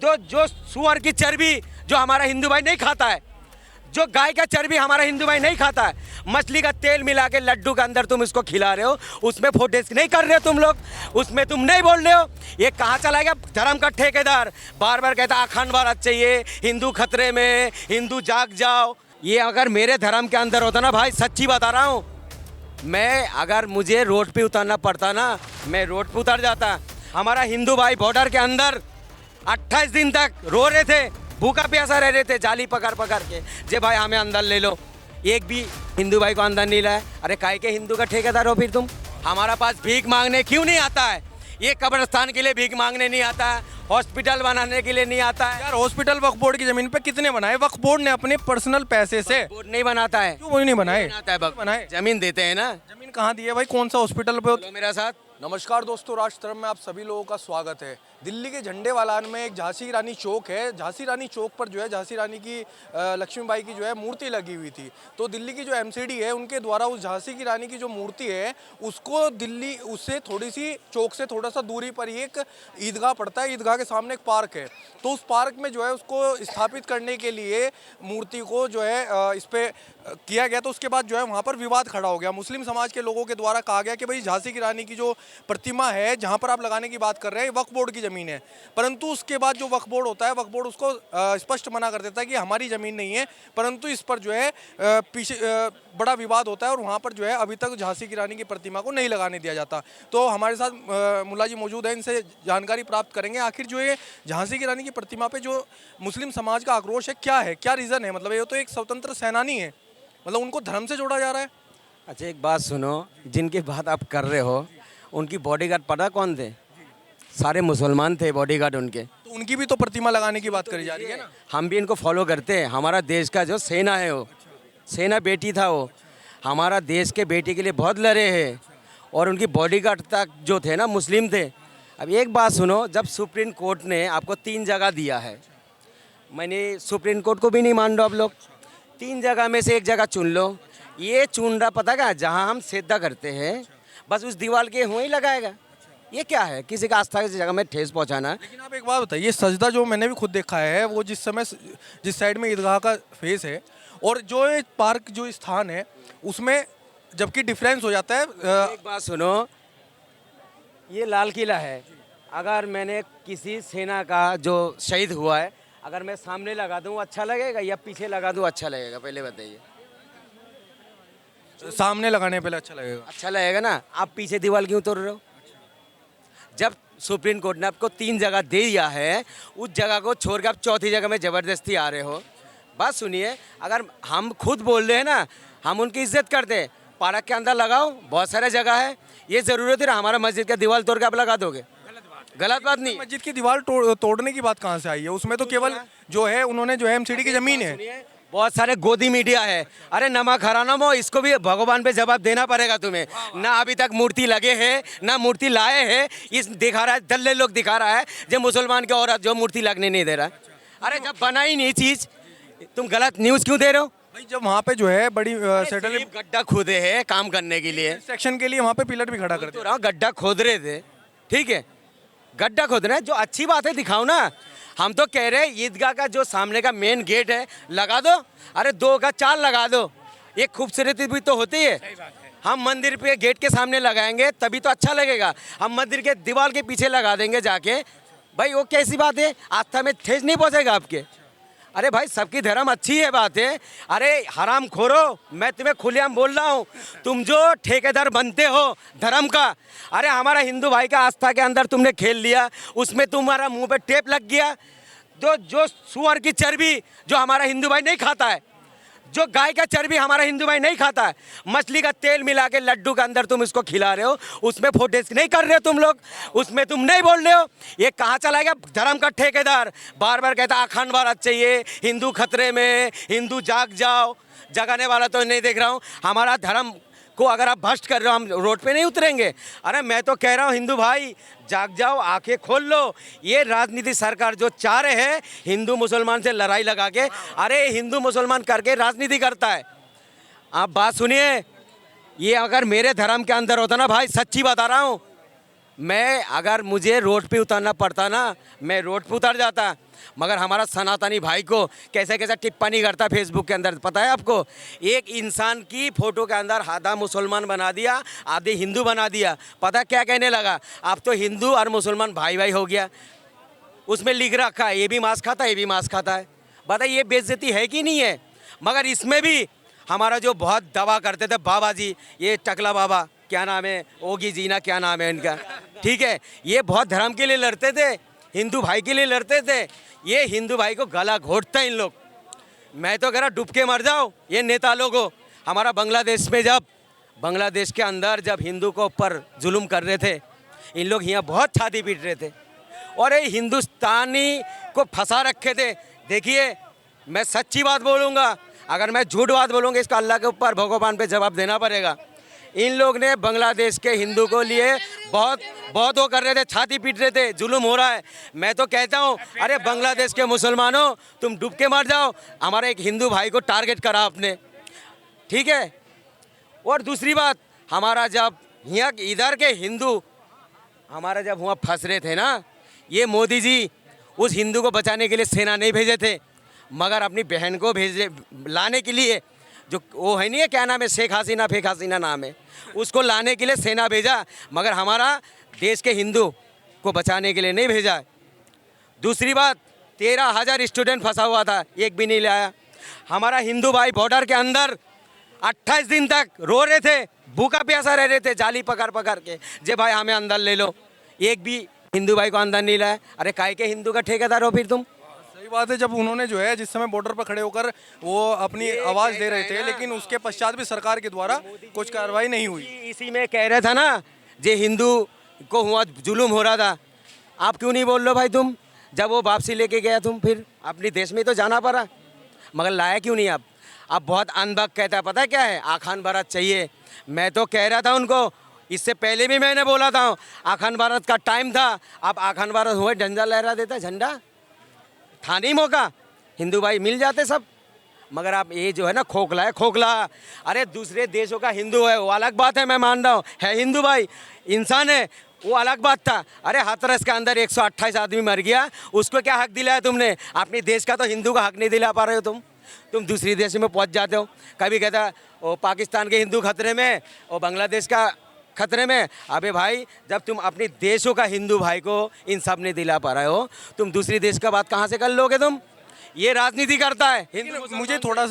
तो जो सुअर की चर्बी जो हमारा हिंदू भाई नहीं खाता है, जो गाय का चर्बी हमारा हिंदू भाई नहीं खाता है, मछली का तेल मिला के लड्डू के अंदर तुम इसको खिला रहे हो, उसमें फोटेज नहीं कर रहे हो तुम लोग, उसमें तुम नहीं बोल रहे हो। ये कहाँ चला गया धर्म का ठेकेदार? बार बार कहता अखंड भारत चाहिए, हिंदू खतरे में, हिंदू जाग जाओ। ये अगर मेरे धर्म के अंदर होता ना भाई, सच्ची बता रहा हूँ, मैं अगर मुझे रोड पे उतरना पड़ता ना, मैं रोड पे उतर जाता। हमारा हिंदू भाई बॉर्डर के अंदर 28 दिन तक रो रहे थे, भूखा प्यासा रह रहे थे, जाली पकड़ पकड़ के, जे भाई हमें अंदर ले लो। एक भी हिंदू भाई को अंदर नहीं लाया। अरे काहे के हिंदू का ठेकेदार हो फिर तुम? हमारा पास भीख मांगने क्यों नहीं आता है? ये कब्रिस्तान के लिए भीख मांगने नहीं आता है, हॉस्पिटल बनाने के लिए नहीं आता है। यार हॉस्पिटल वक्फ बोर्ड की जमीन पे कितने बनाए? वक्फ बोर्ड ने अपने पर्सनल पैसे से। बोर्ड नहीं बनाता है। क्यों वो नहीं बनाए? बनाता है, बनाए। जमीन देते हैं ना। जमीन कहाँ दी है भाई? कौन सा हॉस्पिटल पे? बोलो मेरा साथ। नमस्कार दोस्तों, राष्ट्रधर्म में आप सभी लोगों का स्वागत है। दिल्ली के झंडे वालान में एक झांसी रानी चौक है। झांसी रानी चौक पर जो है झांसी रानी की लक्ष्मीबाई की जो है मूर्ति लगी हुई थी। तो दिल्ली की जो एमसीडी है उनके द्वारा उस झांसी की रानी की जो मूर्ति है उसको दिल्ली उससे थोड़ी सी चौक से थोड़ा सा दूरी पर ही एक ईदगाह पड़ता है। ईदगाह के सामने एक पार्क है, तो उस पार्क में जो है उसको स्थापित करने के लिए मूर्ति को जो है इस पे किया गया। तो उसके बाद जो है वहाँ पर विवाद खड़ा हो गया। मुस्लिम समाज के लोगों के द्वारा कहा गया कि भाई झांसी की रानी की जो प्रतिमा है जहाँ पर आप लगाने की बात कर रहे हैं वक्फ बोर्ड की ज़मीन है। परंतु उसके बाद जो वक्फ बोर्ड होता है, वक्फ बोर्ड उसको स्पष्ट मना कर देता है कि हमारी ज़मीन नहीं है। परंतु इस पर जो है पीछे बड़ा विवाद होता है और वहाँ पर जो है अभी तक झांसी की रानी की प्रतिमा को नहीं लगाने दिया जाता। तो हमारे साथ मुल्ला जी मौजूद हैं, इनसे जानकारी प्राप्त करेंगे आखिर जो ये झांसी की रानी की प्रतिमा पे जो मुस्लिम समाज का आक्रोश है क्या रीज़न है? मतलब ये तो एक स्वतंत्र सेनानी है, मतलब उनको धर्म से जोड़ा जा रहा है। अच्छा एक बात सुनो, जिनकी बात आप कर रहे हो उनकी बॉडीगार्ड पता कौन थे? सारे मुसलमान थे बॉडीगार्ड उनके। तो उनकी भी तो प्रतिमा लगाने की बात करी जा रही है ना। हम भी इनको फॉलो करते हैं। हमारा देश का जो सेना है, वो सेना बेटी था, वो हमारा देश के बेटी के लिए बहुत लड़े हैं और उनकी बॉडीगार्ड तक जो थे ना मुस्लिम थे। अब एक बात सुनो, जब सुप्रीम कोर्ट ने आपको 3 जगह दिया है, मैंने सुप्रीम कोर्ट को भी नहीं मान लो आप लोग, 3 जगह में से एक जगह चुन लो। ये चुन रहा पता क्या, जहाँ हम सेदा करते हैं बस उस दीवार के वहीं लगाएगा। ये क्या है? किसी का आस्था की जगह में ठेस पहुंचाना। लेकिन आप एक बात बताइए, ये सजदा जो मैंने भी खुद देखा है, वो जिस साइड में ईदगाह का फेस है और जो ये पार्क जो स्थान है उसमें जबकि डिफरेंस हो जाता है। एक बात सुनो, ये लाल किला है। अगर मैंने किसी सेना का जो शहीद हुआ है अगर मैं सामने लगा दूँ अच्छा लगेगा या पीछे लगा दूँ अच्छा लगेगा? पहले बताइए। सामने लगाने पे अच्छा लगेगा। अच्छा लगेगा ना। आप पीछे दीवार क्यों तोड़ रहे हो? जब सुप्रीम कोर्ट ने आपको 3 जगह दे दिया है, उस जगह को छोड़ के आप चौथी जगह में ज़बरदस्ती आ रहे हो। बात सुनिए, अगर हम खुद बोल रहे हैं ना, हम उनकी इज्जत करते हैं। पार्क के अंदर लगाओ, बहुत सारे जगह है। ये ज़रूरत है ना हमारा मस्जिद का दीवार तोड़ के आप लगा दोगे? गलत बात नहीं। मस्जिद की दीवार तोड़ने की बात कहाँ से आई है? उसमें तो केवल जो है उन्होंने जो है एमसीडी की जमीन है। बहुत सारे गोदी मीडिया है। अरे नमक हराम हो, इसको भी भगवान पे जवाब देना पड़ेगा तुम्हें। ना अभी तक मूर्ति लगे है ना मूर्ति लाए हैं। इस दिखा रहा है, दल्ले लोग दिखा रहा है जो मुसलमान की औरत जो मूर्ति लगने नहीं दे रहा। अरे जब बना ही नहीं चीज, तुम गलत न्यूज क्यों दे रहे हो? भाई जब वहाँ पे जो है बड़ी सेटल गड्ढा खोदे है काम करने के लिए, सेक्शन के लिए वहाँ पे पिलर भी खड़ा करते तो गड्ढा खोद रहे थे, ठीक है, गड्ढा खोद रहे हैं, जो अच्छी बात है दिखाओ ना। हम तो कह रहे हैं ईदगाह का जो सामने का मेन गेट है लगा दो। अरे 2 का 4 लगा दो, एक खूबसूरती भी तो होती है। हम मंदिर पे गेट के सामने लगाएंगे तभी तो अच्छा लगेगा। हम मंदिर के दीवार के पीछे लगा देंगे जाके, भाई वो कैसी बात है? आस्था में ठेस नहीं पहुंचेगा आपके। अरे भाई सबकी धर्म अच्छी है बात है। अरे हराम खोरो, मैं तुम्हें खुलेआम बोल रहा हूँ, तुम जो ठेकेदार बनते हो धर्म का, अरे हमारा हिंदू भाई का आस्था के अंदर तुमने खेल लिया, उसमें तुम्हारा मुंह पे टेप लग गया। जो सुअर की चर्बी जो हमारा हिंदू भाई नहीं खाता है, जो गाय का चर्बी हमारा हिंदू भाई नहीं खाता है, मछली का तेल मिला के लड्डू के अंदर तुम इसको खिला रहे हो, उसमें फोटेज नहीं कर रहे हो तुम लोग, उसमें तुम नहीं बोल रहे हो। ये कहाँ चला गया धर्म का ठेकेदार? बार बार कहता अखंड भारत चाहिए, हिंदू खतरे में, हिंदू जाग जाओ। जगाने वाला तो नहीं देख रहा हूँ। हमारा धर्म को अगर आप भ्रष्ट कर रहे हो, हम रोड पे नहीं उतरेंगे। अरे मैं तो कह रहा हूँ हिंदू भाई जाग जाओ, आंखें खोल लो। ये राजनीति सरकार जो चाह रहे हैं हिंदू मुसलमान से लड़ाई लगा के, अरे हिंदू मुसलमान करके राजनीति करता है। आप बात सुनिए, ये अगर मेरे धर्म के अंदर होता ना भाई, सच्ची बता रहा हूँ, मैं अगर मुझे रोड पे उतरना पड़ता ना, मैं रोड पे उतर जाता। मगर हमारा सनातनी भाई को कैसे कैसे टिप्पणी करता फेसबुक के अंदर, पता है आपको? एक इंसान की फ़ोटो के अंदर आधा मुसलमान बना दिया, आधे हिंदू बना दिया। पता क्या कहने लगा? अब तो हिंदू और मुसलमान भाई भाई हो गया। उसमें लिख रखा है ये भी मांस खाता है, ये भी मांस खाता है। बताइए ये बेइज्जती है कि नहीं है? मगर इसमें भी हमारा जो बहुत दवा करते थे बाबा जी, ये टकला बाबा, क्या नाम है, ओगी जीना क्या नाम है इनका, ठीक है, ये बहुत धर्म के लिए लड़ते थे, हिंदू भाई के लिए लड़ते थे। ये हिंदू भाई को गला घोटते हैं इन लोग। मैं तो कह रहा डूब के मर जाओ ये नेता लोगों को। हमारा बांग्लादेश में जब, बांग्लादेश के अंदर जब हिंदू को ऊपर जुल्म कर रहे थे, इन लोग यहाँ बहुत छाती पीट रहे थे और ये हिंदुस्तानी को फंसा रखे थे। देखिए मैं सच्ची बात बोलूँगा, अगर मैं झूठ बात बोलूँगा इसका अल्लाह के ऊपर भगवान पे जवाब देना पड़ेगा। इन लोग ने बांग्लादेश के हिंदू को लिए बहुत बहुत वो कर रहे थे, छाती पीट रहे थे, जुल्म हो रहा है। मैं तो कहता हूँ अरे बांग्लादेश के मुसलमानों तुम डूब के मर जाओ, हमारे एक हिंदू भाई को टारगेट करा आपने, ठीक है। और दूसरी बात, हमारा जब यहाँ इधर के हिंदू हमारा जब वहाँ फंस रहे थे ना, ये मोदी जी उस हिंदू को बचाने के लिए सेना नहीं भेजे थे, मगर अपनी बहन को भेजे लाने के लिए, जो वो है नहीं है, क्या नाम है, शेख हसीना नाम है, उसको लाने के लिए सेना भेजा, मगर हमारा देश के हिंदू को बचाने के लिए नहीं भेजा। दूसरी बात, 13,000 स्टूडेंट फंसा हुआ था, एक भी नहीं लाया। हमारा हिंदू भाई बॉर्डर के अंदर 28 दिन तक रो रहे थे, भूखा प्यासा रह रहे थे, जाली पकड़ पकड़ के, जे भाई हमें अंदर ले लो। एक भी हिंदू भाई को अंदर नहीं लाया। अरे काय के हिंदू का ठेकेदार हो फिर तुम? सही बात है, जब उन्होंने जो है जिस समय बॉर्डर पर खड़े होकर वो अपनी आवाज़ दे रहे थे, लेकिन उसके पश्चात भी सरकार के द्वारा कुछ कार्रवाई नहीं हुई। इसी में कह रहा था ना, जे हिंदू को हुआ जुलूम हो रहा था, आप क्यों नहीं बोल लो भाई तुम? जब वो वापसी लेके गया तुम, फिर अपने देश में तो जाना पड़ा, मगर लाया क्यों नहीं आप? अब बहुत अनबक कहता है, पता है क्या है, आखान भारत चाहिए। मैं तो कह रहा था उनको, इससे पहले भी मैंने बोला था आखान भारत का टाइम था, अब आखान भारत हुए झंडा लहरा देता, झंडा था नहीं मौका, हिंदू भाई मिल जाते सब। मगर आप ये जो है ना खोखला है, खोखला। अरे दूसरे देशों का हिंदू है वो अलग बात है, मैं मान रहा हूँ, है हिंदू भाई, इंसान है, वो अलग बात था। अरे हाथरस के अंदर 128 आदमी मर गया, उसको क्या हक दिलाया तुमने? अपने देश का तो हिंदू का हक नहीं दिला पा रहे हो तुम दूसरी देश में पहुंच जाते हो। कभी कहता है ओ पाकिस्तान के हिंदू खतरे में, और बांग्लादेश का खतरे में। अबे भाई, जब तुम अपने देशों का हिंदू भाई को इन सब नहीं दिला पा रहे हो, तुम दूसरी देश का बात कहाँ से कर लोगे तुम? ये राजनीति करता है हिंदू। मुझे थोड़ा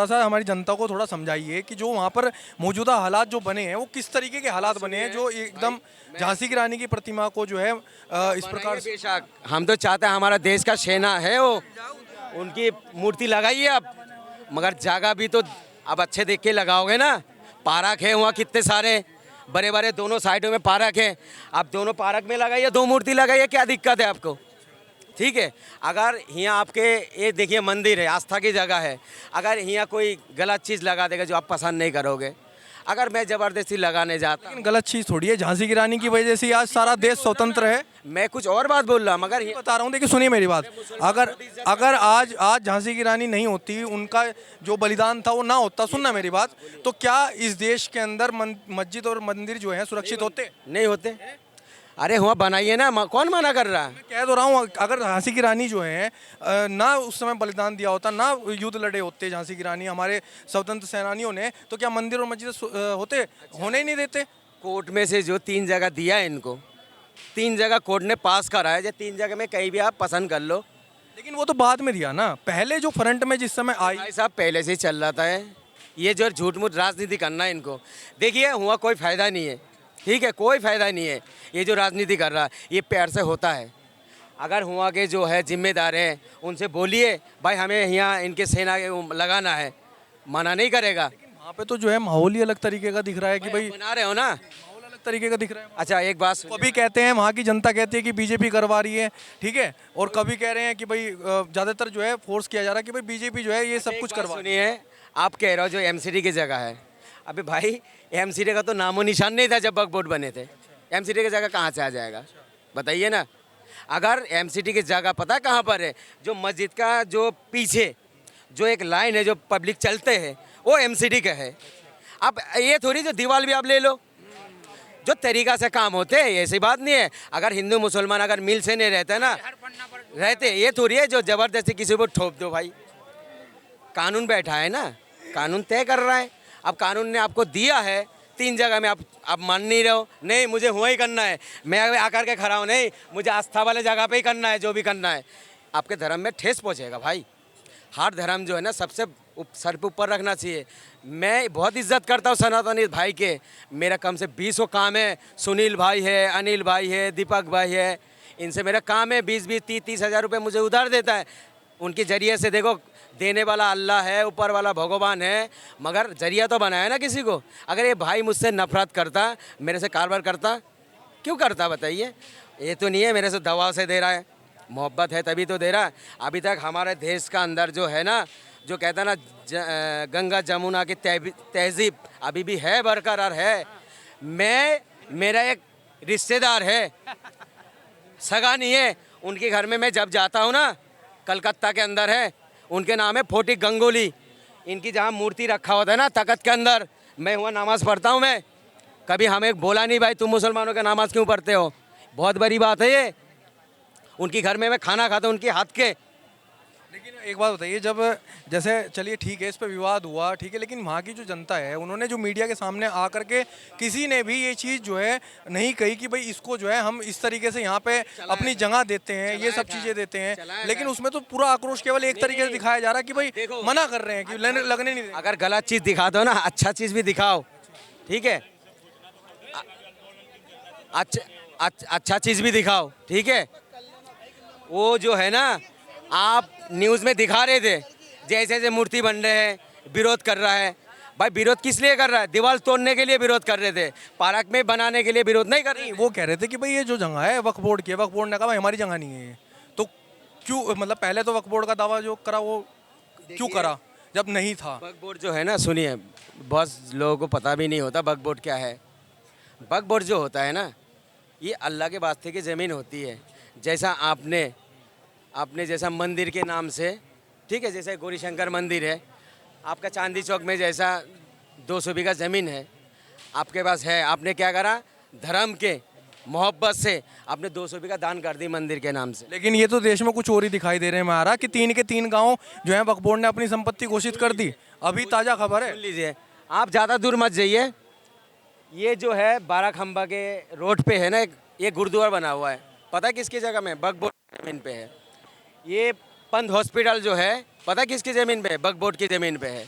सा हमारी जनता को थोड़ा समझाइए कि जो वहाँ पर मौजूदा हालात जो बने हैं वो किस तरीके के हालात बने हैं, जो एकदम झांसी की रानी की प्रतिमा को जो है इस प्रकार से। बेशक हम तो चाहते हैं, हमारा देश का सेना है वो, उनकी मूर्ति लगाइए आप, मगर जगह भी तो अब अच्छे देख के लगाओगे ना। पार्क है वहाँ कितने सारे बड़े बड़े, दोनों साइडों में पार्क है, आप दोनों पार्क में लगाइए, 2 मूर्ति लगाइए, क्या दिक्कत है आपको? ठीक है। अगर यहाँ आपके ये देखिए मंदिर है, आस्था की जगह है, अगर यहाँ कोई गलत चीज़ लगा देगा जो आप पसंद नहीं करोगे, अगर मैं ज़बरदस्ती लगाने जाता, लेकिन गलत चीज़ थोड़ी है, झांसी की रानी की वजह से आज सारा देश स्वतंत्र है। मैं कुछ और बात बोल रहा, मगर बता रहा हूँ, देखिए सुनिए मेरी बात, अगर आज झांसी की रानी नहीं होती, उनका जो बलिदान था वो ना होता, सुनना मेरी बात, तो क्या इस देश के अंदर मस्जिद और मंदिर जो है सुरक्षित होते? नहीं होते। अरे हुआ बनाइए ना, कौन मना कर रहा है? मैं कह तो रहा हूँ, अगर झांसी की रानी जो है ना उस समय बलिदान दिया होता, ना युद्ध लड़े होते झांसी की रानी, हमारे स्वतंत्र सेनानियों ने, तो क्या मंदिर और मस्जिद होते? होने ही नहीं देते। कोर्ट में से जो 3 जगह दिया है इनको, 3 जगह कोर्ट ने पास करा है, जो 3 जगह में कहीं भी आप पसंद कर लो। लेकिन वो तो बाद में दिया ना, पहले जो फ्रंट में जिस समय आई। भाई साहब पहले से ही चल रहा था ये जो झूठ मूठ राजनीति करना है इनको। देखिए हुआ कोई फ़ायदा नहीं है, ठीक है, कोई फ़ायदा नहीं है। ये जो राजनीति कर रहा है ये प्यार से होता है। अगर हुआ के जो है जिम्मेदार हैं उनसे बोलिए भाई हमें यहाँ इनके सेना लगाना है, मना नहीं करेगा। वहाँ पे तो जो है माहौल ही अलग तरीके का दिख रहा है कि भाई बना रहे हो ना, माहौल अलग तरीके का दिख रहा है। अच्छा एक बात सुनिए। कभी कहते हैं वहाँ की जनता कहती है कि बीजेपी करवा रही है, ठीक है, और कभी कह रहे हैं कि भाई ज़्यादातर जो है फोर्स किया जा रहा है कि भाई बीजेपी जो है ये सब कुछ करवा। सुनिए, आप कह रहे हो जो एमसीडी की जगह है, अबे भाई एमसीडी का तो नामो निशान नहीं था जब वक्फ बोर्ड बने थे। एमसीडी की जगह कहाँ से आ जाएगा बताइए ना? अगर एमसीडी की जगह पता कहाँ पर है? जो मस्जिद का जो पीछे जो एक लाइन है जो पब्लिक चलते हैं वो एमसीडी का है। अब ये थोड़ी जो दीवार भी आप ले लो, जो तरीका से काम होते हैं, ऐसी बात नहीं है। अगर हिंदू मुसलमान अगर मिल से नहीं रहते ना, रहते, ये थोड़ी है जो ज़बरदस्ती किसी को ठोप दो भाई। कानून बैठा है ना, कानून तय कर रहा है। अब कानून ने आपको दिया है 3 जगह में, आप मान नहीं रहे हो, नहीं मुझे हुआ ही करना है, मैं अगर आकर के खड़ा हूँ, नहीं मुझे आस्था वाले जगह पे ही करना है, जो भी करना है। आपके धर्म में ठेस पहुँचेगा भाई। हर धर्म जो है ना सबसे सर पे ऊपर रखना चाहिए। मैं बहुत इज्जत करता हूँ सनातनी भाई के, मेरा कम से 20 काम है। सुनील भाई है, अनिल भाई है, दीपक भाई है, इनसे मेरा काम है। 20-20, 30-30 हज़ार रुपये मुझे उधार देता है। उनके ज़रिए से देखो, देने वाला अल्लाह है, ऊपर वाला भगवान है, मगर जरिया तो बनाया ना किसी को। अगर ये भाई मुझसे नफरत करता, मेरे से कारोबार करता, क्यों करता बताइए? ये तो नहीं है मेरे से दबाव से दे रहा है, मोहब्बत है तभी तो दे रहा है। अभी तक हमारे देश का अंदर जो है ना, जो कहता है ना गंगा जमुना की तहजीब अभी भी है, बरकरार है। मेरा एक रिश्तेदार है, सगा नहीं है, उनके घर में मैं जब जाता हूँ ना, कलकत्ता के अंदर है, उनके नाम है फोटिक गंगोली। इनकी जहाँ मूर्ति रखा होता है ना तख्त के अंदर, मैं हुआ नमाज़ पढ़ता हूँ। मैं कभी हमें बोला नहीं भाई तुम मुसलमानों के नमाज़ क्यों पढ़ते हो, बहुत बड़ी बात है ये। उनकी घर में मैं खाना खाता हूँ उनके हाथ के। लेकिन एक बात बताइए, जब जैसे चलिए ठीक है इस पे विवाद हुआ, ठीक है, लेकिन वहाँ की जो जनता है उन्होंने जो मीडिया के सामने आकर के किसी ने भी ये चीज़ जो है नहीं कही कि भाई इसको जो है हम इस तरीके से यहाँ पे अपनी जगह देते हैं, ये सब चीज़ें देते हैं, लेकिन उसमें तो पूरा आक्रोश केवल एक तरीके से दिखाया जा रहा है कि भाई मना कर रहे हैं कि लगने नहीं देंगे। अगर गलत चीज़ दिखा दो ना, अच्छा चीज़ भी दिखाओ, ठीक है, अच्छा चीज़ भी दिखाओ, ठीक है। वो जो है ना, आप न्यूज़ में दिखा रहे थे जैसे जैसे मूर्ति बन रहे हैं, विरोध कर रहा है। भाई विरोध किस लिए कर रहा है? दीवार तोड़ने के लिए विरोध कर रहे थे, पार्क में बनाने के लिए विरोध नहीं कर रहे। वो कह रहे थे कि भाई ये जो जगह है वक्फ बोर्ड की है, वक्फ बोर्ड ने कहा भाई हमारी जगह नहीं है ये, तो क्यों, मतलब पहले तो वक्फ बोर्ड का दावा जो करा वो क्यों करा जब नहीं था? वक्फ बोर्ड जो है ना, सुनिए, बहुत लोगों को पता भी नहीं होता वक्फ बोर्ड क्या है। वक्फ बोर्ड जो होता है ना, ये अल्लाह के वास्ते की ज़मीन होती है। जैसा आपने जैसा मंदिर के नाम से, ठीक है, जैसे गौरी शंकर मंदिर है, आपका चांदी चौक में जैसा 200 बीघा ज़मीन है आपके पास है, आपने क्या करा, धर्म के मोहब्बत से आपने 200 बीघा दान कर दी मंदिर के नाम से। लेकिन ये तो देश में कुछ और ही दिखाई दे रहे हैं महाराज कि 3 के 3 गांव जो है वक्फ बोर्ड ने अपनी संपत्ति घोषित कर दी। अभी ताज़ा खबर है। सुन लीजिए, आप ज़्यादा दूर मत जाइए। ये जो है 12 खंबा के रोड पे है ना, एक गुरुद्वारा बना हुआ है, पता है किसकी जगह में? वक्फ बोर्ड की ज़मीन पे है। ये पंथ हॉस्पिटल जो है, पता है किसकी ज़मीन पे है? वक्फ बोर्ड की ज़मीन पे है।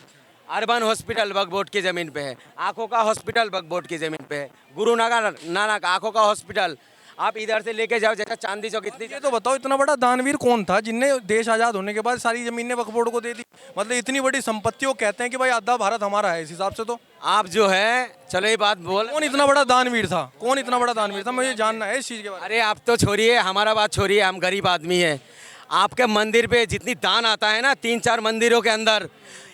अर्बन हॉस्पिटल वक्फ बोर्ड की ज़मीन पे है। आँखों का हॉस्पिटल वक्फ बोर्ड की ज़मीन पे है। गुरु नानक आँखों का हॉस्पिटल आप इधर से लेके जाओ, जैसा चांदी चौक इतनी। ये तो बताओ इतना बड़ा दानवीर कौन था जिनने देश आज़ाद होने के बाद सारी ज़मीनें वक्फ बोर्ड को दे दी? मतलब इतनी बड़ी संपत्ति को कहते हैं कि भाई आधा भारत हमारा है, इस हिसाब से तो आप जो है, चलो ये बात बोल, कौन इतना बड़ा दानवीर था? कौन इतना बड़ा दानवीर था? मुझे जानना है इस चीज़ के बारे में। अरे आप तो छोड़िए, हमारा बात छोड़िए, हम गरीब आदमी है। आपके मंदिर पे जितनी दान आता है ना, 3-4 मंदिरों के अंदर,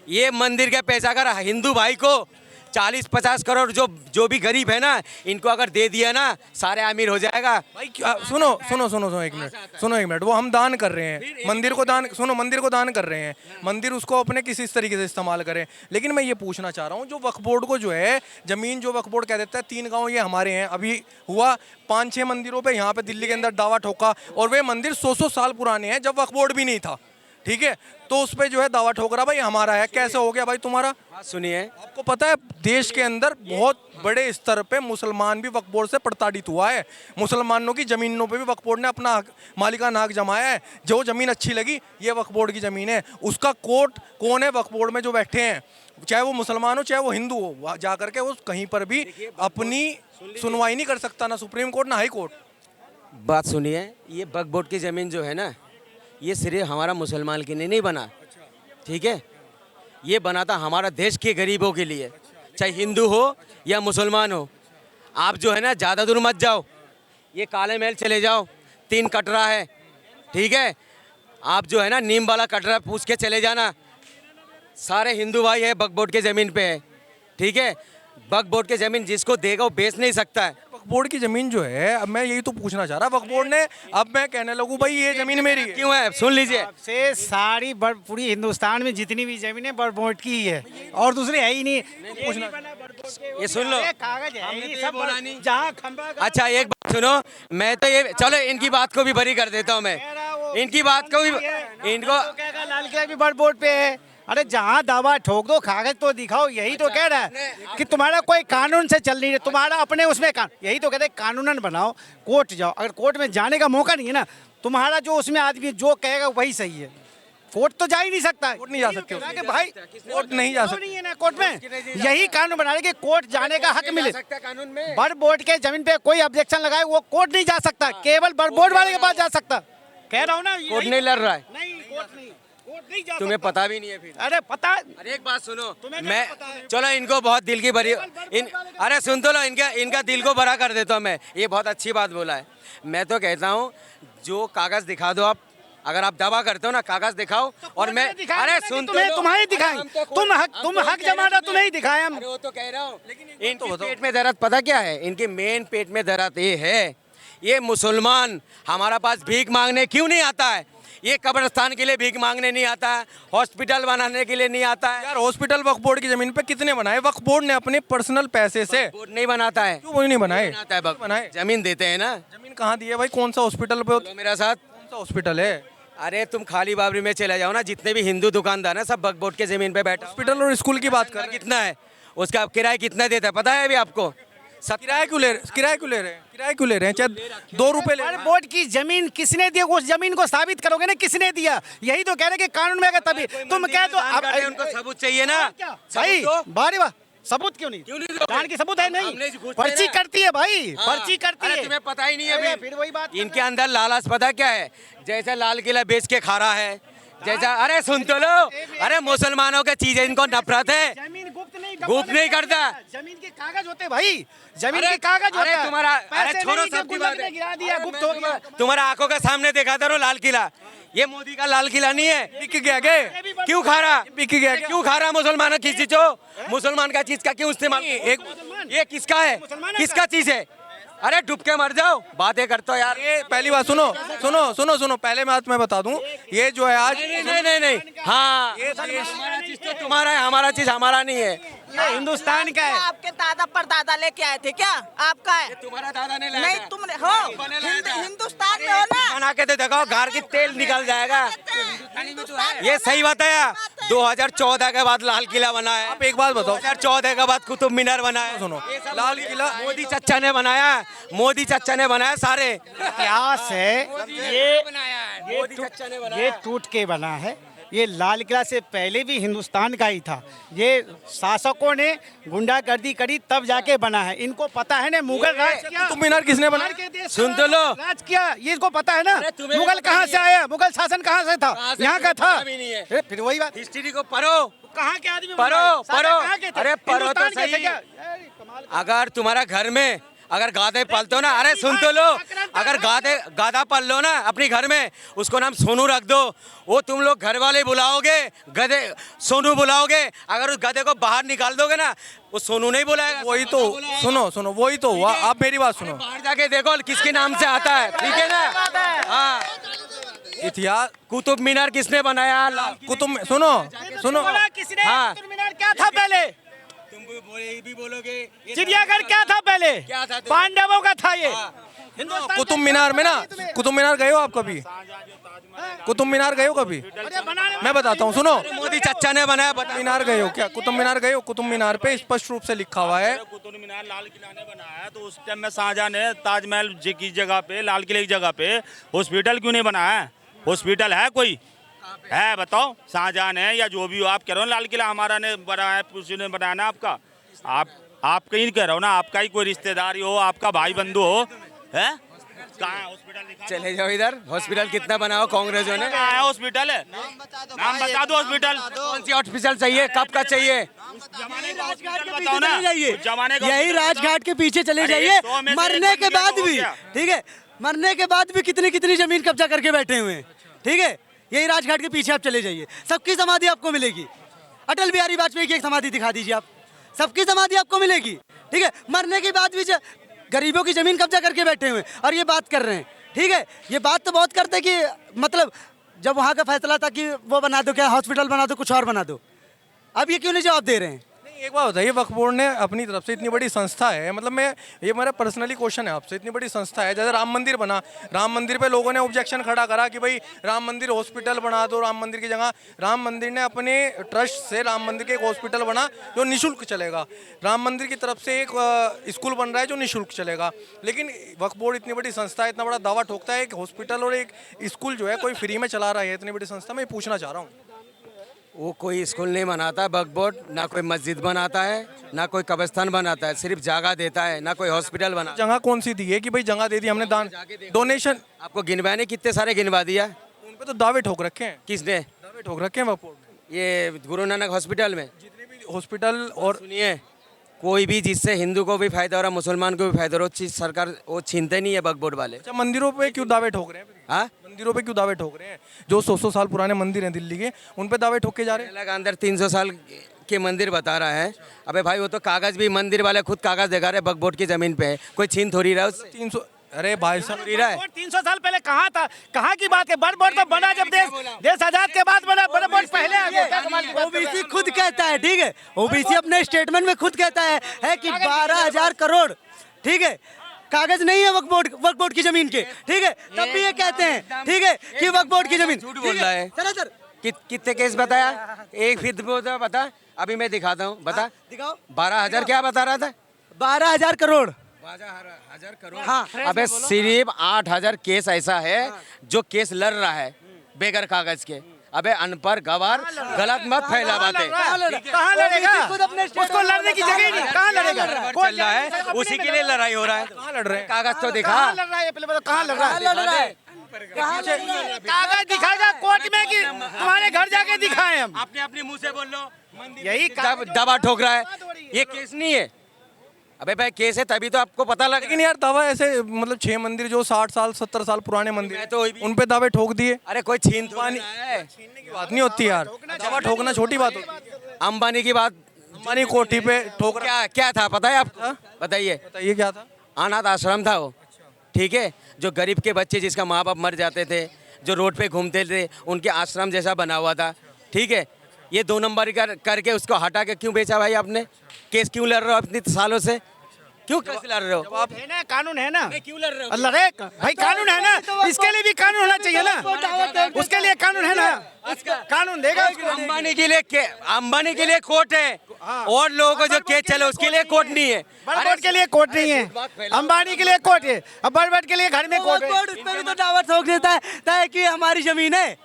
ये मंदिर के पैसा अगर हिंदू भाई को 40-50 करोड़ जो भी गरीब है ना, इनको अगर दे दिया ना, सारे अमीर हो जाएगा भाई सुनो सुनो सुनो सुनो 1 मिनट, सुनो 1 मिनट। वो हम दान कर रहे हैं मंदिर को, दान सुनो, मंदिर को दान कर रहे हैं, मंदिर उसको अपने किसी इस तरीके से इस्तेमाल करें। लेकिन मैं ये पूछना चाह रहा हूँ, जो वक्फ बोर्ड को जो है ज़मीन, जो वक्फ बोर्ड कह देता है 3 गाँव ये हमारे हैं, अभी हुआ 5-6 मंदिरों पर यहाँ पे दिल्ली के अंदर दावा ठोका, और वे मंदिर 100 साल पुराने हैं जब वक्फ बोर्ड भी नहीं था, ठीक है, तो उस पर जो है दावा ठोक रहा भाई हमारा है। कैसे हो गया भाई तुम्हारा? बात सुनिए, आपको पता है देश के अंदर बहुत बड़े स्तर पे मुसलमान भी वक्फ बोर्ड से प्रताड़ित हुआ है। मुसलमानों की ज़मीनों पे भी वक्फ बोर्ड ने अपना मालिकाना हक जमाया है। जो ज़मीन अच्छी लगी, ये वक्फ बोर्ड की ज़मीन है, उसका कोर्ट कौन है? वक्फ बोर्ड में जो बैठे हैं, चाहे वो मुसलमान हो चाहे वो हिंदू हो, जा करके वो कहीं पर भी अपनी सुनवाई नहीं कर सकता, ना सुप्रीम कोर्ट ना हाई कोर्ट। बात सुनिए, ये वक्फ बोर्ड की ज़मीन जो है ना, ये सिर्फ हमारा मुसलमान के लिए नहीं बना, ठीक है, ये बना था हमारा देश के गरीबों के लिए, चाहे हिंदू हो या मुसलमान हो। आप जो है ना ज़्यादा दूर मत जाओ, ये काले महल चले जाओ, 3 कटरा है, ठीक है, आप जो है ना नीम वाला कटरा पूछ के चले जाना, सारे हिंदू भाई है वक्फ बोर्ड के ज़मीन पे है, ठीक है। वक्फ बोर्ड की ज़मीन जिसको देगा वो बेच नहीं सकता है। वक्फ बोर्ड की ज़मीन जो है, अब मैं यही तो पूछना चाह रहा, वक्फ बोर्ड ने, अब मैं कहने लगूँ भाई ये ज़मीन मेरी है, क्यों है? सुन लीजिए, से सारी पूरी हिंदुस्तान में जितनी भी जमीनें वक्फ बोर्ड की ही है, और दूसरी है ही नहीं। ये सुन लो, कागज है हमने ये तो ये सब बोला नहीं। जहाँ खंबा अच्छा एक बात सुनो, मैं तो ये चलो इनकी बात को भी बरी कर देता हूँ मैं, इनकी बात को भी इनको लाल किला भी बड़ बोर्ड पे है। अरे जहाँ दावा ठोक दो, कागज तो दिखाओ, यही तो कह रहा है कि तुम्हारा कोई कानून से चल नहीं है, तुम्हारा अपने उसमें यही तो कहते हैं कानूनन बनाओ, कोर्ट जाओ। अगर कोर्ट में जाने का मौका नहीं है ना, तुम्हारा जो उसमें आदमी जो कहेगा वही सही है। कोर्ट तो जा ही नहीं सकता, कोर्ट नहीं जा सकते, कि भाई कोर्ट नहीं जा सकते। नहीं है ना कोर्ट में, यही कानून बना रहे कि कोर्ट जाने का हक मिले। कानून में बड़ बोर्ड के जमीन पे कोई ऑब्जेक्शन लगाए वो कोर्ट नहीं जा सकता, केवल बड़ बोर्ड वाले के पास जा सकता। कह रहा हूँ ना, कोर्ट नहीं लड़ रहा है, नहीं कोर्ट नहीं, कोर्ट नहीं जा तुम्हें सकता। पता भी नहीं है फिर। अरे पता, अरे एक बात सुनो, तुम्हें मैं कैसे पता है? चलो इनको बहुत दिल की भरी अरे सुन तो लो, इनका दिल को भरा कर देता हूँ मैं, ये बहुत अच्छी बात बोला है। मैं तो कहता हूँ जो कागज दिखा दो आप, अगर आप दावा करते हो ना कागज दिखाओ, और मैं अरे सुन तो लो, तुम्हें दिखाएं, तुम हक जमा रहे हो, तुम्हें ही दिखाएं हम। अरे वो तो कह रहा हूँ, इनके पेट में दर्द पता क्या है, इनके मेन पेट में दर्द ये है, ये मुसलमान हमारा पास भीख मांगने क्यों नहीं आता है, ये कब्रिस्तान के लिए भीख मांगने नहीं आता है, हॉस्पिटल बनाने के लिए नहीं आता है। यार हॉस्पिटल वक्फ बोर्ड की जमीन पे कितने बनाए? वक्फ बोर्ड ने अपने पर्सनल पैसे से बोर्ड नहीं बनाता है, क्यों वो नहीं बनाए? बनाता है बनाए। जमीन देते हैं ना। जमीन कहाँ दी है भाई? कौन सा हॉस्पिटल पे? चलो मेरे साथ, कौन सा हॉस्पिटल है? अरे तुम खाली बाबरी में चले जाओ ना, जितने भी हिंदू दुकानदार हैं सब वक्फ बोर्ड के जमीन पे बैठे। हॉस्पिटल और स्कूल की बात कर रहे हैं। कितना है उसका किराया, कितना देता है पता है अभी आपको? सब किराया क्यों ले रहे? किराया क्यों ले रहे हैं? किराया क्यों ले रहे हैं? चाहे 2 रुपए ले रहे बड़ हैं। बोर्ड की जमीन किसने दी, उस जमीन को साबित करोगे ना किसने दिया, यही तो कह रहे कि कानून में अगर तभी तुम कह दो दान करते हैं, उनको सबूत चाहिए ना। भाई सबूत दो। बारे वाह, सबूत क्यों नहीं? दोगे? दान की सबूत है हमने नहीं, घूस पर्ची देना है। करती है भाई, हाँ। पर्ची करती अरे है। तुम्हें पता ही नहीं है अरे अभी। फिर वही बात इनके अंदर लालच पता क्या है, जैसे लाल किला बेच के खा रहा है, जैसा अरे सुन तो लो, अरे मुसलमानों के चीजें इनको नफरत है। जमीन गुप्त नहीं करता, जमीन के कागज होते भाई, जमीन अरे के कागज अरे होता है। तुम्हारा अरे पैसे छोड़ो नहीं, सब जब की गुल्लक बात ने है। गिरा दिया, अरे गुप्त मैं हो गया। तुम्हारा आंखों के सामने देखा था लाल किला, ये मोदी का लाल किला नहीं है। बिक गया क्या? क्यों खा रहा, बिक गया क्या? क्यों खा रहा मुसलमानों की चीज हो, मुसलमान का चीज का क्यों इस्तेमाल? एक ये किसका है, किसका चीज है? अरे डूब के मर जाओ, बातें करते हो यार। ये पहली बात सुनो सुनो सुनो सुनो, पहले बात मैं बता दूं, ये जो है आज नहीं हाँ, ये देश हमारा चीज तो तुम्हारा है, हमारा चीज हमारा नहीं है। ये हिंदुस्तान का है। आपके दादा परदादा लेके आए थे क्या? आपका है? तुम्हारा दादा ने लाया नहीं था। तुम हो हिंदुस्तान में हो ना। बना के तो देखो, घर की तेल निकल जाएगा। हिंदुस्तान ये सही बताया, 2014 के बाद लाल किला बना है। आप एक बात बताओ, 2014 के बाद कुतुब मीनार बना है। सुनो, ये सब लाल किला मोदी चच्चा ने बनाया, मोदी चच्चा ने बनाया सारे। इतिहास है ये टूट के बना है। ये लाल किला से पहले भी हिंदुस्तान का ही था, ये शासकों ने गुंडागर्दी करी तब जाके बना है। इनको पता है ना मुगल राज क्या, कुतुब मीनार किसने बनाया? के देश सुन तो लो। राज किया, ये इनको पता है ना। अरे तुम्हें मुगल पता कहाँ नहीं से है। आया, मुगल शासन कहाँ से था, कहाँ से यहाँ का तुम्हें था। पता भी नहीं है। अरे फिर वही बात, हिस्ट्री को पढ़ो, कहाँ के आदमी पढ़ो, बनाए? शासक पढ़ो। कहाँ के थे? अरे पढ़ो तो हिंदुस्तान के थे सही। क्या? अरे कमाल का। अगर तुम्हारा घर में अगर गाधे पालते हो ना, अरे सुन तो लो, अगर गाधा पाल लो ना अपने घर में, उसको नाम सोनू रख दो। वो तुम लोग घर वाले बुलाओगे, गधे सोनू बुलाओगे, अगर उस गधे को बाहर निकाल दोगे ना, वो सोनू नहीं बुलाएगा। वही तो सुनो सुनो, वही तो हुआ। आप मेरी बात सुनो, बाहर जाके देखो किसके नाम से आता है, ठीक है ना? हाँ, इतिहास कुतुब मीनार किसने बनाया? कुतुब सुनो सुनो, बोला किसने? हाँ। कुतुब मीनार क्या था पहले? तुम भी बोलोगे चिड़ियाघर क्या था पहले? क्या था? पांडवों का था ये। हिंदुस्तान कुतुब मीनार में ना, कुतुब मीनार गए हो आप कभी? कुतुब मीनार गए हो कभी? अरे बनाने मैं बताता हूँ, सुनो। मोदी चच्चा ने बनाया, बता। मीनार गए हो क्या? कुतुब मीनार गए हो? कुतुब मीनार पे स्पष्ट रूप से लिखा हुआ है, कुतुब मीनार लाल किला ने बनाया, तो उस टाइम में शाहजहां ने ताजमहल की जगह पे, लाल किले की जगह पे हॉस्पिटल क्यों नहीं बनाया? हॉस्पिटल है कोई? है बताओ, शाहजहां ने या जो भी हो, आप कह रहे हो लाल किला हमारा ने बनाया, किसी ने बनाया ना आपका? आप कहीं कह रहे हो ना, आपका ही कोई रिश्तेदार हो, आपका भाई बंधु हो, है? कहाँ है हॉस्पिटल? दिखा चले जाओ इधर, हॉस्पिटल कितना बनाओ कांग्रेसों ने? कहाँ है हॉस्पिटल? नाम बता दो हॉस्पिटल। कौन सी हॉस्पिटल चाहिए, कब का चाहिए? बताओ ना, उस जमाने का यही हॉस्पिटल राजघाट के पीछे चले अरे जाइए, 100 में से मरने एक के बन गया बाद तो हो भी, गया। ठीक है, मरने के बाद भी कितनी कितनी जमीन कब्जा करके बैठे हुए हैं, ठीक है। यही राजघाट के पीछे आप चले जाइए, सबकी समाधि आपको मिलेगी। अटल बिहारी वाजपेयी की एक समाधि दिखा दीजिए आप, सबकी समाधि आपको मिलेगी, ठीक है। मरने के बाद भी गरीबों की जमीन कब्जा करके बैठे हुए हैं और ये बात कर रहे हैं, ठीक है। ये बात तो बहुत करते कि मतलब जब वहाँ का फैसला था कि वो बना दो, क्या हॉस्पिटल बना दो, कुछ और बना दो, अब ये क्यों नहीं जवाब दे रहे हैं? एक बात बताइए, वक्फ बोर्ड ने अपनी तरफ से इतनी बड़ी संस्था है, मतलब मैं ये मेरा पर्सनली क्वेश्चन है आपसे, इतनी बड़ी संस्था है, जैसे राम मंदिर बना, राम मंदिर पे लोगों ने ऑब्जेक्शन खड़ा करा कि भाई राम मंदिर हॉस्पिटल बना दो, राम मंदिर की जगह। राम मंदिर ने अपने ट्रस्ट से राम मंदिर के एक हॉस्पिटल बना जो निःशुल्क चलेगा, राम मंदिर की तरफ से एक स्कूल बन रहा है जो निःशुल्क चलेगा। लेकिन वक्फ बोर्ड इतनी बड़ी संस्था है, इतना बड़ा दावा ठोकता है, एक हॉस्पिटल और एक स्कूल जो है कोई फ्री में चला रहा है इतनी बड़ी संस्था। मैं पूछना चाह रहा हूँ, वो कोई स्कूल नहीं बनाता है वक्फ बोर्ड, ना कोई मस्जिद बनाता है, ना कोई कब्रिस्तान बनाता है, सिर्फ जगह देता है, ना कोई हॉस्पिटल बनाता जगह कौन सी दी है कि भाई जगह दे दी हमने, दान डोनेशन? है। आपको गिनवाए नहीं कितने सारे गिनवा दिया उन पे तो दावे ठोक रखे हैं, किसने? दावे ठोक रखे हैं वक्फ बोर्ड ने। ये गुरु नानक हॉस्पिटल में जितने भी हॉस्पिटल और सुनिए, कोई भी जिससे हिंदू को भी फायदा हो रहा है, मुसलमान को भी फायदा हो रहा है, वो चीज सरकार वो छीनते नहीं है वक्फ बोर्ड वाले। अच्छा, मंदिरों पे क्यों दावे ठोक रहे हैं? हाँ, मंदिरों पे क्यों दावे ठोक रहे हैं? जो 100 साल पुराने मंदिर हैं दिल्ली के, उन पे दावे ठोके जा रहे हैं। अलग अंदर 300 साल के मंदिर बता रहा है। अबे भाई वो तो कागज भी मंदिर वाले खुद कागज दिखा रहे वक्फ बोर्ड की जमीन पे है, कोई छीन थोड़ी रहा है उससे। 300, अरे भाई साहब, थोड़ी रहा है। बोर्ड 300 साल पहले कहाँ था? कहाँ की बात है? बड़ बोर्ड तो बना जब देश आजाद के बाद बना, बड़े बोर्ड पहले आ गया। क्या कमाल की बात कर रहे ओबीसी खुद कहता है, ठीक है, ओबीसी अपने स्टेटमेंट में खुद कहता है कि 12,000 करोड़, ठीक है, कागज नहीं है वक्फ बोर्ड की जमीन के, ठीक है, तब भी ये कहते हैं, ठीक है, कि वक्फ बोर्ड की जमीन झूठ बोल रहा है। सर कितने केस बताया? एक फिर बता, अभी मैं दिखाता हूँ, बता। दिखाओ। 12,000 क्या बता रहा था? 12,000 करोड़। 12,000 करोड़। हाँ। अबे सिर्फ 8,000 केस ऐसा है जो केस लड़ रहा है बेगर कागज के। अबे अनपढ़ गवार गलत मत फैला बातें। कहाँ लड़ेगा? उसको लड़ने की जगह ही नहीं, कहाँ लड़ेगा? चल रहा है, उसी के लिए लड़ाई हो रहा है। कहाँ लड़ रहे हैं? कागज तो दिखा। कहाँ लड़ रहा है? पहले बताओ, कहाँ लड़ रहा है? लड़ रहा है। कागज दिखाएगा कोर्ट में कि तुम्हारे घर जाके दिखाएं हम? अपने अपने मुंह से बोल लो। यही दबा ठोक रहा है, ये केस नहीं है। अबे भाई केस है तभी तो आपको पता लगा। लेकिन यार दावा ऐसे, मतलब 6 मंदिर जो 60 साल 70 साल पुराने मंदिर मैं तो वही भी- उन पे दावे ठोक दिए। अरे कोई छीन तो नहीं है। छीनने की बात नहीं होती यार, दावा ठोकना छोटी बात होती है। अंबानी की बात, अंबानी कोठी पे ठोक रहा है। क्या था पता है आपको? बताइए। बताइए क्या था? अनाथ आश्रम था वो, ठीक है, जो गरीब के बच्चे जिसका माँ बाप मर जाते थे, जो रोड पे घूमते थे, उनके आश्रम जैसा बना हुआ था, ठीक है। ये 2 नंबर करके उसको हटा के क्यों बेचा भाई आपने? केस क्यों लड़ रहे हो इतने सालों से? क्यों केस लड़ रहे हो? आप है ना, कानून है ना? क्यों लड़ रहे हो? लड़े भाई, कानून है ना, इसके लिए भी कानून होना चाहिए ना, उसके लिए कानून है ना, कानून देगा उसको। अंबानी के लिए कोर्ट है, और लोगों को जो केस चले उसके लिए कोर्ट नहीं है। बड़ बोर्ड के लिए कोर्ट नहीं है, अंबानी के लिए कोर्ट है, अब बड़ बोर्ड के लिए घर में कोर्ट है। वक्फ बोर्ड उस पे भी तो दावा ठोक देता है कि हमारी जमीन है।